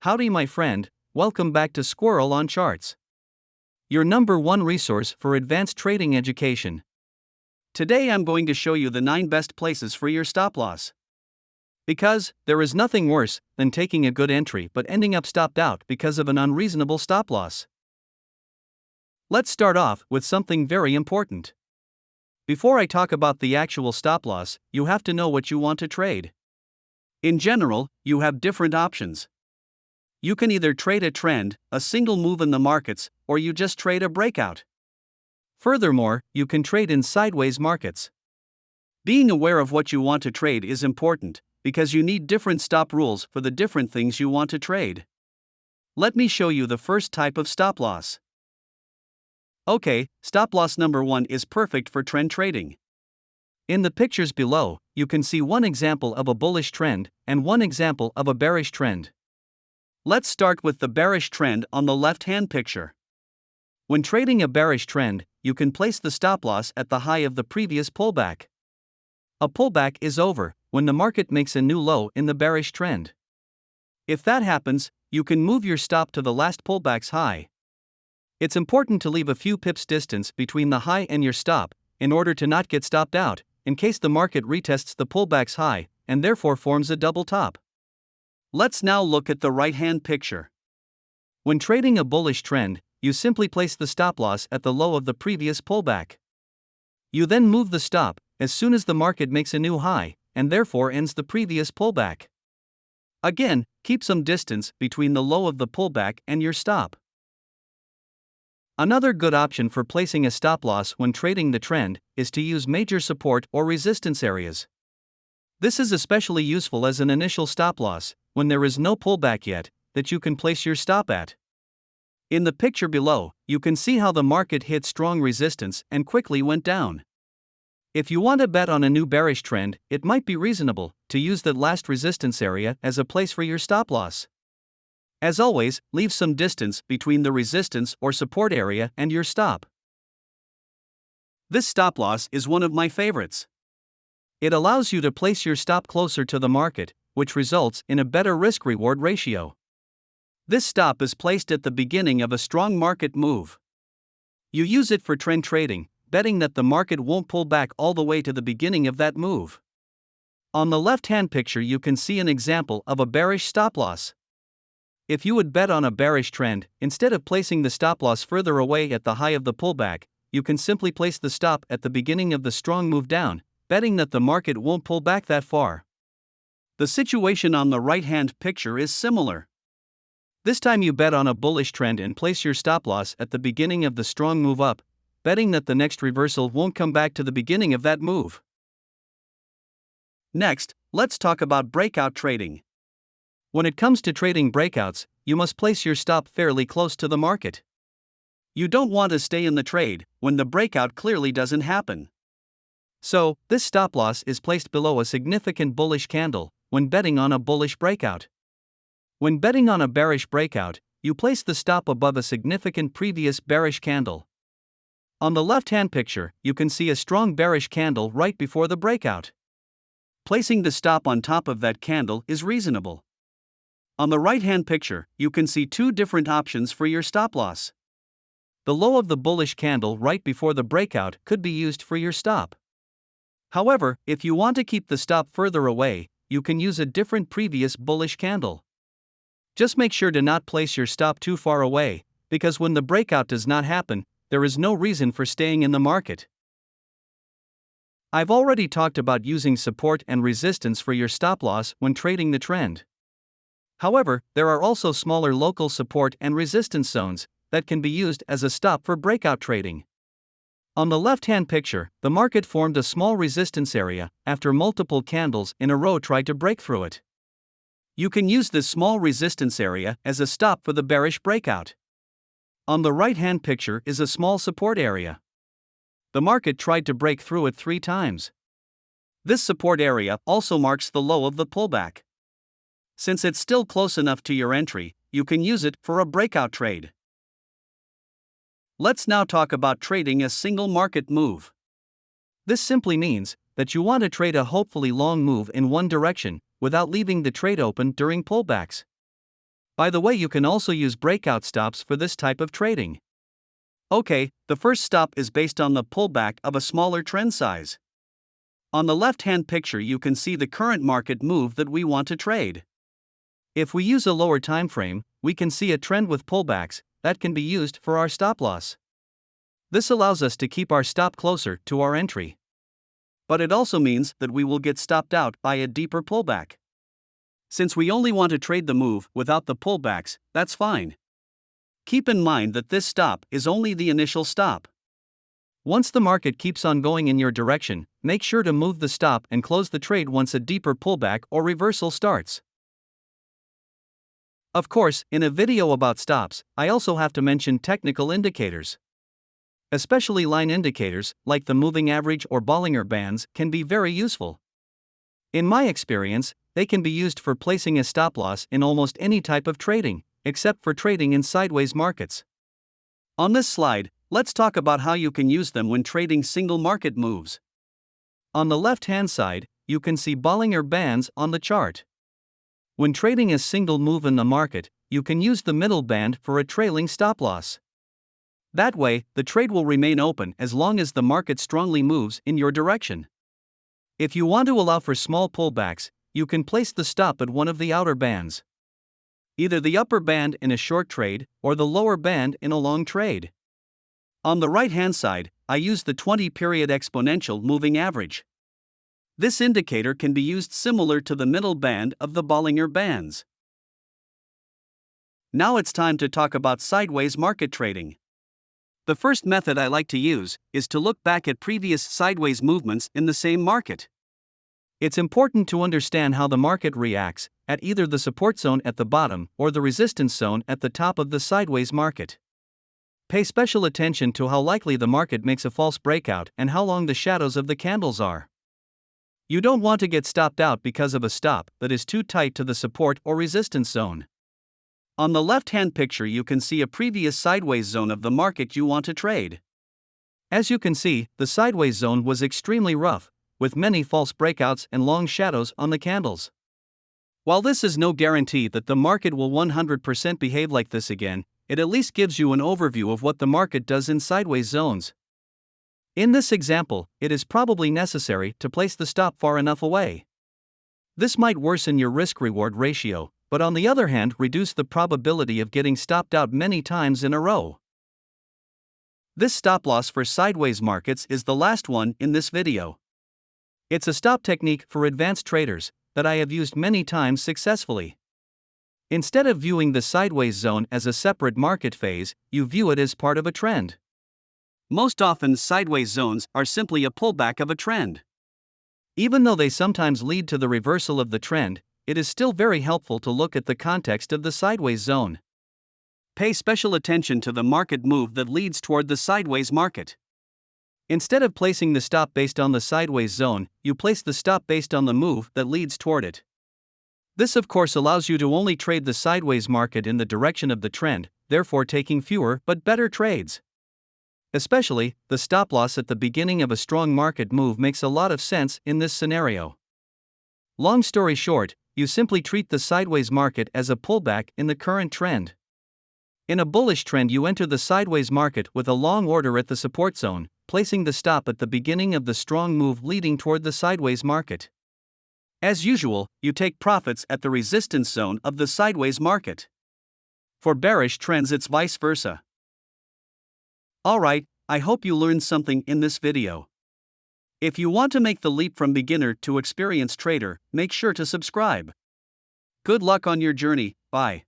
Howdy, my friend, welcome back to Squirrel on Charts, your number one resource for advanced trading education. Today I'm going to show you the 9 best places for your stop loss. Because there is nothing worse than taking a good entry but ending up stopped out because of an unreasonable stop loss. Let's start off with something very important. Before I talk about the actual stop loss, you have to know what you want to trade. In general, you have different options. You can either trade a trend, a single move in the markets, or you just trade a breakout. Furthermore, you can trade in sideways markets. Being aware of what you want to trade is important, because you need different stop rules for the different things you want to trade. Let me show you the first type of stop loss. Okay, stop loss number 1 is perfect for trend trading. In the pictures below, you can see one example of a bullish trend and one example of a bearish trend. Let's start with the bearish trend on the left-hand picture. When trading a bearish trend, you can place the stop loss at the high of the previous pullback. A pullback is over when the market makes a new low in the bearish trend. If that happens, you can move your stop to the last pullback's high. It's important to leave a few pips distance between the high and your stop in order to not get stopped out in case the market retests the pullback's high and therefore forms a double top. Let's now look at the right-hand picture. When trading a bullish trend, you simply place the stop loss at the low of the previous pullback. You then move the stop as soon as the market makes a new high and therefore ends the previous pullback. Again, keep some distance between the low of the pullback and your stop. Another good option for placing a stop loss when trading the trend is to use major support or resistance areas. This is especially useful as an initial stop loss, when there is no pullback yet, that you can place your stop at. In the picture below, you can see how the market hit strong resistance and quickly went down. If you want to bet on a new bearish trend, it might be reasonable to use that last resistance area as a place for your stop loss. As always, leave some distance between the resistance or support area and your stop. This stop loss is one of my favorites. It allows you to place your stop closer to the market, which results in a better risk-reward ratio. This stop is placed at the beginning of a strong market move. You use it for trend trading, betting that the market won't pull back all the way to the beginning of that move. On the left-hand picture you can see an example of a bearish stop loss. If you would bet on a bearish trend, instead of placing the stop loss further away at the high of the pullback, you can simply place the stop at the beginning of the strong move down, betting that the market won't pull back that far. The situation on the right-hand picture is similar. This time you bet on a bullish trend and place your stop loss at the beginning of the strong move up, betting that the next reversal won't come back to the beginning of that move. Next, let's talk about breakout trading. When it comes to trading breakouts, you must place your stop fairly close to the market. You don't want to stay in the trade when the breakout clearly doesn't happen. So, this stop loss is placed below a significant bullish candle when betting on a bullish breakout. When betting on a bearish breakout, you place the stop above a significant previous bearish candle. On the left-hand picture, you can see a strong bearish candle right before the breakout. Placing the stop on top of that candle is reasonable. On the right-hand picture, you can see 2 different options for your stop loss. The low of the bullish candle right before the breakout could be used for your stop. However, if you want to keep the stop further away, you can use a different previous bullish candle. Just make sure to not place your stop too far away, because when the breakout does not happen, there is no reason for staying in the market. I've already talked about using support and resistance for your stop loss when trading the trend. However, there are also smaller local support and resistance zones that can be used as a stop for breakout trading. On the left-hand picture, the market formed a small resistance area after multiple candles in a row tried to break through it. You can use this small resistance area as a stop for the bearish breakout. On the right-hand picture is a small support area. The market tried to break through it 3 times. This support area also marks the low of the pullback. Since it's still close enough to your entry, you can use it for a breakout trade. Let's now talk about trading a single market move. This simply means that you want to trade a hopefully long move in one direction without leaving the trade open during pullbacks. By the way, you can also use breakout stops for this type of trading. Okay, the first stop is based on the pullback of a smaller trend size. On the left-hand picture you can see the current market move that we want to trade. If we use a lower time frame, we can see a trend with pullbacks that can be used for our stop loss. This allows us to keep our stop closer to our entry. But it also means that we will get stopped out by a deeper pullback. Since we only want to trade the move without the pullbacks, that's fine. Keep in mind that this stop is only the initial stop. Once the market keeps on going in your direction, make sure to move the stop and close the trade once a deeper pullback or reversal starts. Of course, in a video about stops, I also have to mention technical indicators. Especially line indicators, like the moving average or Bollinger Bands, can be very useful. In my experience, they can be used for placing a stop loss in almost any type of trading, except for trading in sideways markets. On this slide, let's talk about how you can use them when trading single market moves. On the left-hand side, you can see Bollinger Bands on the chart. When trading a single move in the market, you can use the middle band for a trailing stop loss. That way, the trade will remain open as long as the market strongly moves in your direction. If you want to allow for small pullbacks, you can place the stop at one of the outer bands. Either the upper band in a short trade or the lower band in a long trade. On the right-hand side, I use the 20-period exponential moving average. This indicator can be used similar to the middle band of the Bollinger Bands. Now it's time to talk about sideways market trading. The first method I like to use is to look back at previous sideways movements in the same market. It's important to understand how the market reacts at either the support zone at the bottom or the resistance zone at the top of the sideways market. Pay special attention to how likely the market makes a false breakout and how long the shadows of the candles are. You don't want to get stopped out because of a stop that is too tight to the support or resistance zone. On the left-hand picture you can see a previous sideways zone of the market you want to trade. As you can see, the sideways zone was extremely rough, with many false breakouts and long shadows on the candles. While this is no guarantee that the market will 100% behave like this again, it at least gives you an overview of what the market does in sideways zones. In this example, it is probably necessary to place the stop far enough away. This might worsen your risk-reward ratio, but on the other hand reduce the probability of getting stopped out many times in a row. This stop loss for sideways markets is the last one in this video. It's a stop technique for advanced traders that I have used many times successfully. Instead of viewing the sideways zone as a separate market phase, you view it as part of a trend. Most often, sideways zones are simply a pullback of a trend. Even though they sometimes lead to the reversal of the trend, it is still very helpful to look at the context of the sideways zone. Pay special attention to the market move that leads toward the sideways market. Instead of placing the stop based on the sideways zone, you place the stop based on the move that leads toward it. This of course allows you to only trade the sideways market in the direction of the trend, therefore taking fewer but better trades. Especially, the stop loss at the beginning of a strong market move makes a lot of sense in this scenario. Long story short, you simply treat the sideways market as a pullback in the current trend. In a bullish trend, you enter the sideways market with a long order at the support zone, placing the stop at the beginning of the strong move leading toward the sideways market. As usual, you take profits at the resistance zone of the sideways market. For bearish trends, it's vice versa. Alright, I hope you learned something in this video. If you want to make the leap from beginner to experienced trader, make sure to subscribe. Good luck on your journey, bye.